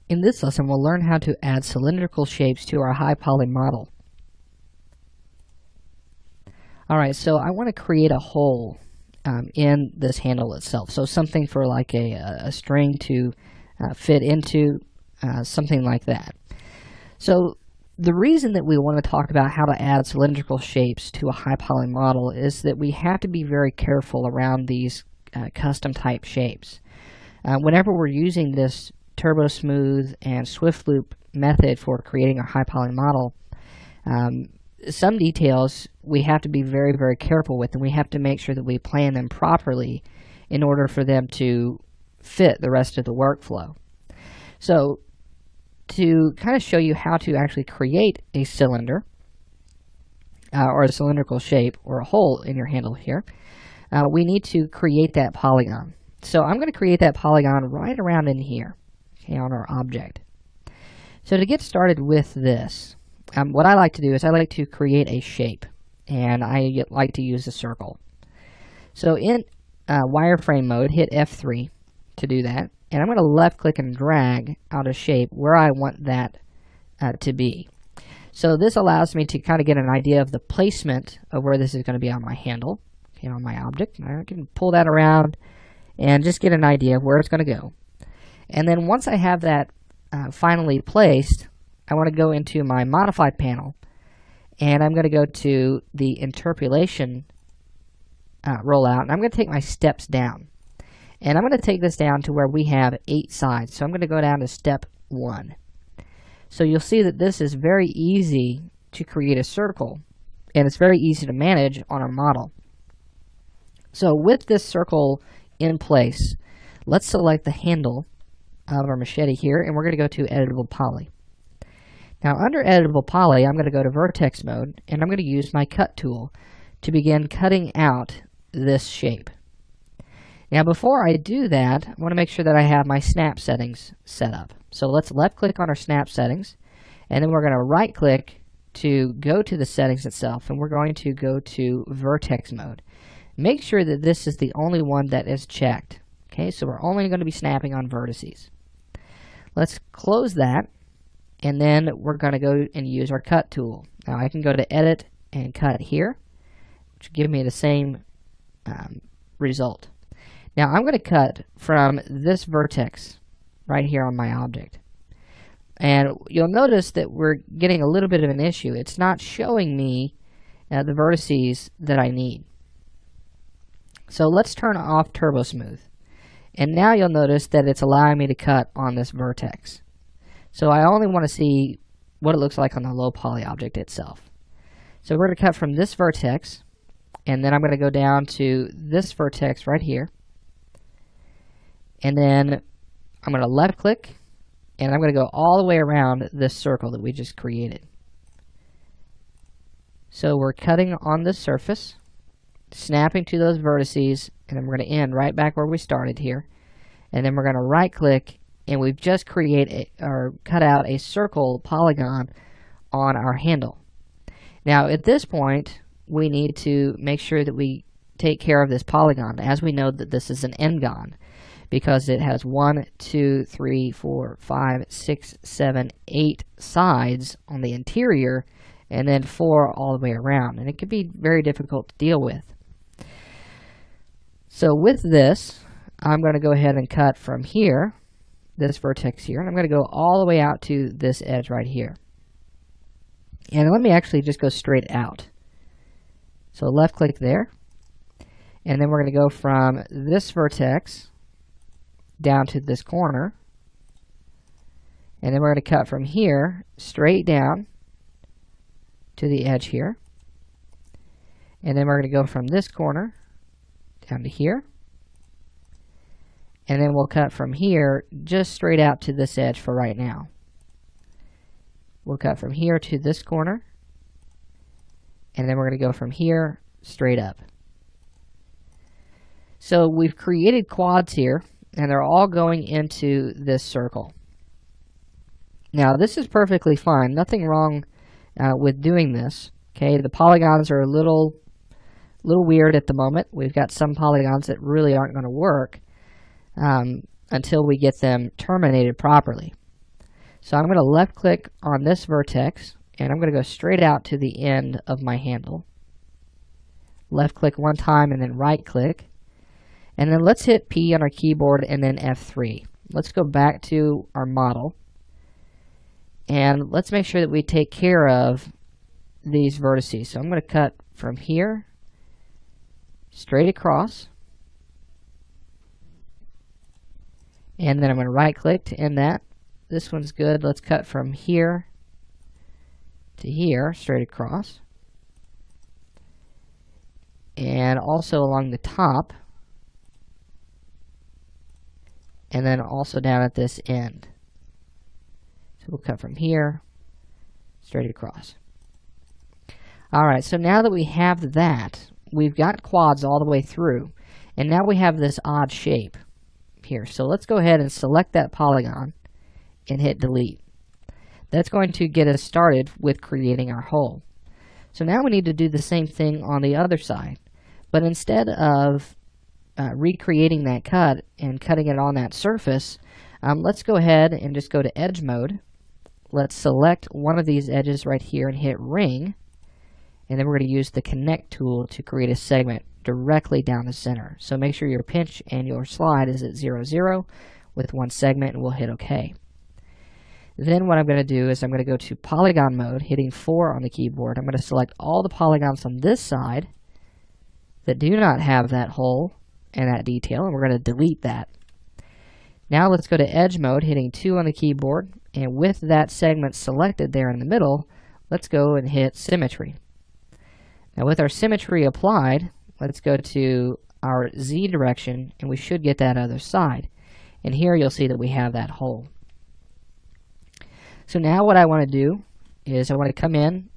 In this lesson, we'll learn how to add cylindrical shapes to our high poly model. Alright, so I want to create a hole in this handle itself. So something for like a string to fit into, something like that. So the reason that we want to talk about how to add cylindrical shapes to a high poly model is that we have to be very careful around these custom type shapes. Whenever we're using this turbo smooth and swift loop method for creating a high poly model, some details we have to be very, very careful with, and we have to make sure that we plan them properly in order for them to fit the rest of the workflow. So to kind of show you how to actually create a cylinder or a cylindrical shape or a hole in your handle here, we need to create that polygon. So I'm going to create that polygon right around in here, okay, on our object. So to get started with this, what I like to do is I like to create a shape, and I like to use a circle. So in wireframe mode, hit F3 to do that, and I'm going to left click and drag out a shape where I want that to be. So this allows me to kind of get an idea of the placement of where this is going to be on my handle, okay, on my object. I can pull that around and just get an idea of where it's going to go. And then once I have that finally placed, I want to go into my modified panel, and I'm going to go to the interpolation rollout, and I'm going to take my steps down. And I'm going to take this down to where we have 8 sides. So I'm going to go down to step 1. So you'll see that this is very easy to create a circle, and it's very easy to manage on our model. So with this circle in place, let's select the handle of our machete here, and we're going to go to editable poly. Now under editable poly, I'm going to go to vertex mode, and I'm going to use my cut tool to begin cutting out this shape. Now before I do that, I want to make sure that I have my snap settings set up. So let's left click on our snap settings, and then we're going to right click to go to the settings itself, and we're going to go to vertex mode. Make sure that this is the only one that is checked. Okay, so we're only going to be snapping on vertices. Let's close that, and then we're going to go and use our cut tool. Now I can go to edit and cut here, which will give me the same result. Now I'm going to cut from this vertex right here on my object. And you'll notice that we're getting a little bit of an issue. It's not showing me the vertices that I need. So let's turn off turbo smooth. And now you'll notice that it's allowing me to cut on this vertex. So I only want to see what it looks like on the low poly object itself. So we're going to cut from this vertex, and then I'm going to go down to this vertex right here. And then I'm going to left click, and I'm going to go all the way around this circle that we just created. So we're cutting on this surface, snapping to those vertices, and then we're going to end right back where we started here. And then we're going to right click, and we've just cut out a circle polygon on our handle. Now at this point, we need to make sure that we take care of this polygon, as we know that this is an n-gon, because it has 1, 2, 3, 4, 5, 6, 7, 8 sides on the interior, and then 4 all the way around, and it can be very difficult to deal with. So with this, I'm going to go ahead and cut from here, this vertex here, and I'm going to go all the way out to this edge right here. And let me actually just go straight out. So left click there, and then we're going to go from this vertex down to this corner, and then we're going to cut from here straight down to the edge here, and then we're going to go from this corner down to here, and then we'll cut from here just straight out to this edge for right now. We'll cut from here to this corner, and then we're going to go from here straight up. So we've created quads here, and they're all going into this circle. Now this is perfectly fine, nothing wrong with doing this. Okay, the polygons are a little weird at the moment. We've got some polygons that really aren't going to work until we get them terminated properly. So I'm going to left click on this vertex, and I'm going to go straight out to the end of my handle. Left click one time and then right click. And then let's hit P on our keyboard and then F3. Let's go back to our model. And let's make sure that we take care of these vertices. So I'm going to cut from here straight across. And then I'm going to right click to end that. This one's good. Let's cut from here to here, straight across. And also along the top. And then also down at this end. So we'll cut from here, straight across. Alright, so now that we have that, we've got quads all the way through. And now we have this odd shape here. So let's go ahead and select that polygon and hit delete. That's going to get us started with creating our hole. So now we need to do the same thing on the other side. But instead of recreating that cut and cutting it on that surface, let's go ahead and just go to edge mode. Let's select one of these edges right here and hit ring. And then we're going to use the connect tool to create a segment directly down the center. So make sure your pinch and your slide is at 0, 0 with one segment, and we'll hit OK. Then what I'm going to do is I'm going to go to polygon mode, hitting 4 on the keyboard. I'm going to select all the polygons on this side that do not have that hole and that detail, and we're going to delete that. Now let's go to edge mode, hitting 2 on the keyboard, and with that segment selected there in the middle, let's go and hit symmetry. Now with our symmetry applied, let's go to our Z direction, and we should get that other side. And here you'll see that we have that hole. So now what I want to do is I want to come in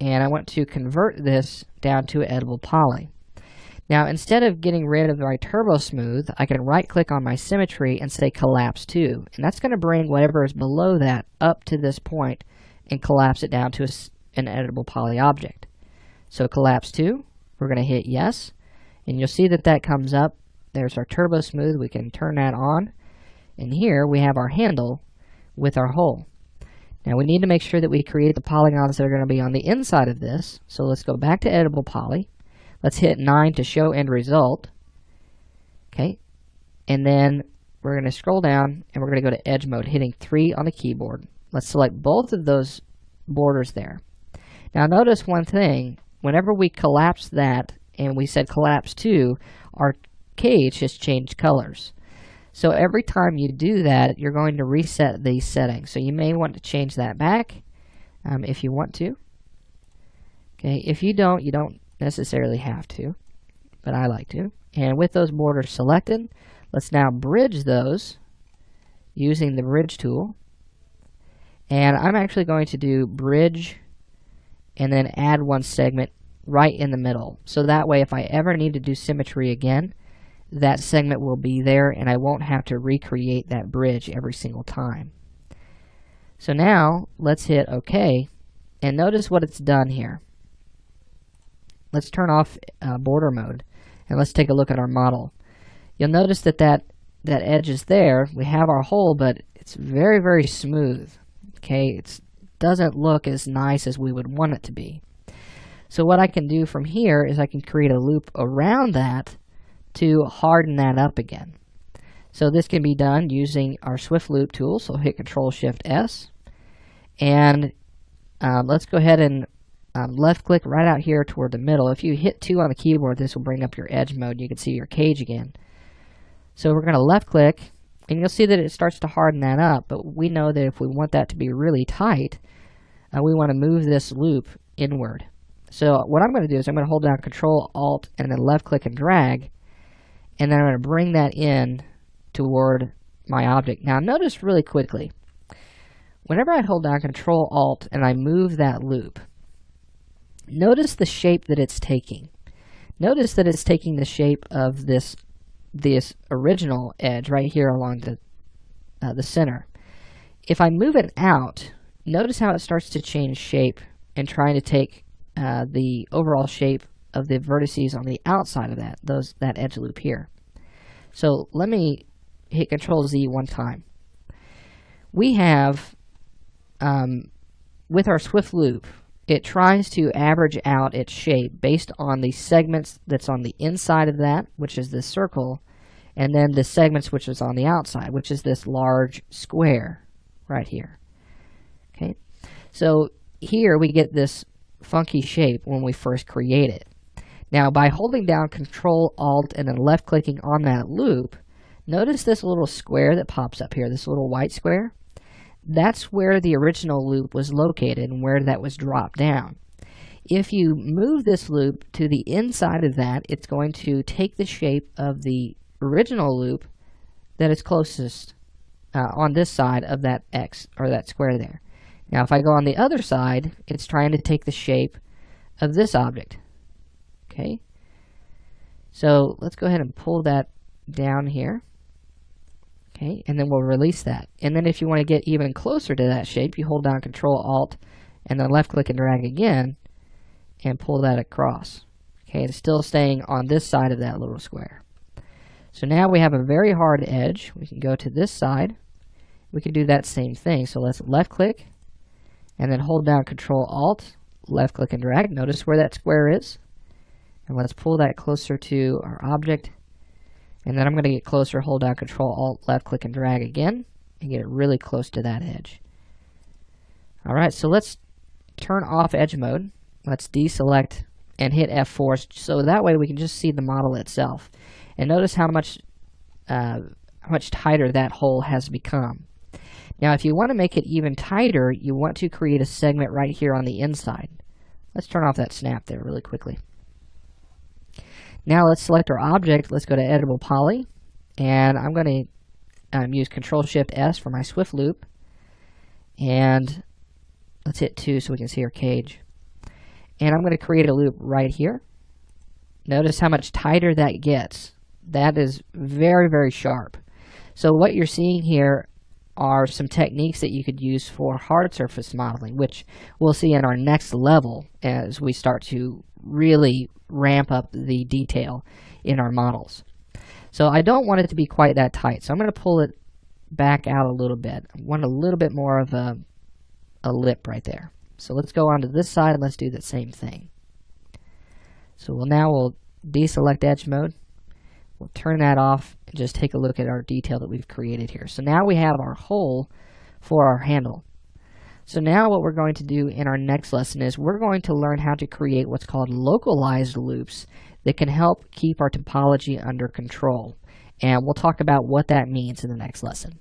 and I want to convert this down to editable poly. Now instead of getting rid of my turbo smooth, I can right click on my symmetry and say collapse to, and that's going to bring whatever is below that up to this point and collapse it down to an editable poly object. So collapse to, we're going to hit yes, and you'll see that that comes up. There's our turbo smooth. We can turn that on, and here we have our handle with our hole. Now we need to make sure that we create the polygons that are going to be on the inside of this. So let's go back to editable poly. Let's hit 9 to show end result. Okay, and then we're going to scroll down and we're going to go to edge mode, hitting 3 on the keyboard. Let's select both of those borders there. Now notice one thing, whenever we collapse that and we said collapse to, our cage has changed colors. So every time you do that, you're going to reset these settings. So you may want to change that back if you want to. Okay, if you don't necessarily have to, but I like to. And with those borders selected, let's now bridge those using the bridge tool. And I'm actually going to do bridge and then add one segment right in the middle. So that way if I ever need to do symmetry again, that segment will be there and I won't have to recreate that bridge every single time. So now let's hit OK, and notice what it's done here. Let's turn off border mode and let's take a look at our model. You'll notice that that edge is there. We have our hole, but it's very, very smooth. Okay, it doesn't look as nice as we would want it to be. So what I can do from here is I can create a loop around that to harden that up again. So this can be done using our Swift Loop tool. So hit Control-Shift-S, and let's go ahead and left click right out here toward the middle. If you hit 2 on the keyboard, this will bring up your edge mode. You can see your cage again. So we're going to left click, and you'll see that it starts to harden that up, but we know that if we want that to be really tight, we want to move this loop inward. So what I'm going to do is I'm going to hold down Control, Alt, and then left click and drag, and then I'm going to bring that in toward my object. Now notice really quickly, whenever I hold down Control, Alt, and I move that loop, notice the shape that it's taking. Notice that it's taking the shape of this original edge right here along the center. If I move it out, notice how it starts to change shape and trying to take the overall shape of the vertices on the outside of that edge loop here. So let me hit Control Z one time. We have with our Swift loop, it tries to average out its shape based on the segments that's on the inside of that, which is this circle, and then the segments which is on the outside, which is this large square right here. Okay, so here we get this funky shape when we first create it. Now, by holding down Control Alt and then left clicking on that loop, notice this little square that pops up here, this little white square. That's where the original loop was located and where that was dropped down. If you move this loop to the inside of that, it's going to take the shape of the original loop that is closest on this side of that X or that square there. Now, if I go on the other side, it's trying to take the shape of this object. Okay, so let's go ahead and pull that down here. Okay, and then we'll release that. And then if you want to get even closer to that shape, you hold down Control Alt and then left click and drag again and pull that across. Okay, it's still staying on this side of that little square. So now we have a very hard edge. We can go to this side. We can do that same thing. So let's left click and then hold down Control Alt, left click and drag. Notice where that square is. And let's pull that closer to our object. And then I'm going to get closer, hold down Control Alt, left click and drag again, and get it really close to that edge. Alright, so let's turn off edge mode. Let's deselect and hit F4 so that way we can just see the model itself. And notice how much tighter that hole has become. Now, if you want to make it even tighter, you want to create a segment right here on the inside. Let's turn off that snap there really quickly. Now let's select our object. Let's go to Editable Poly, and I'm going to use Control-Shift-S for my Swift loop, and let's hit 2 so we can see our cage. And I'm going to create a loop right here. Notice how much tighter that gets. That is very, very sharp. So what you're seeing here are some techniques that you could use for hard surface modeling, which we'll see in our next level as we start to really ramp up the detail in our models. So I don't want it to be quite that tight, so I'm going to pull it back out a little bit. I want a little bit more of a lip right there. So let's go on to this side and let's do the same thing. So we'll deselect edge mode. We'll turn that off and just take a look at our detail that we've created here. So now we have our hole for our handle. So now what we're going to do in our next lesson is we're going to learn how to create what's called localized loops that can help keep our topology under control. And we'll talk about what that means in the next lesson.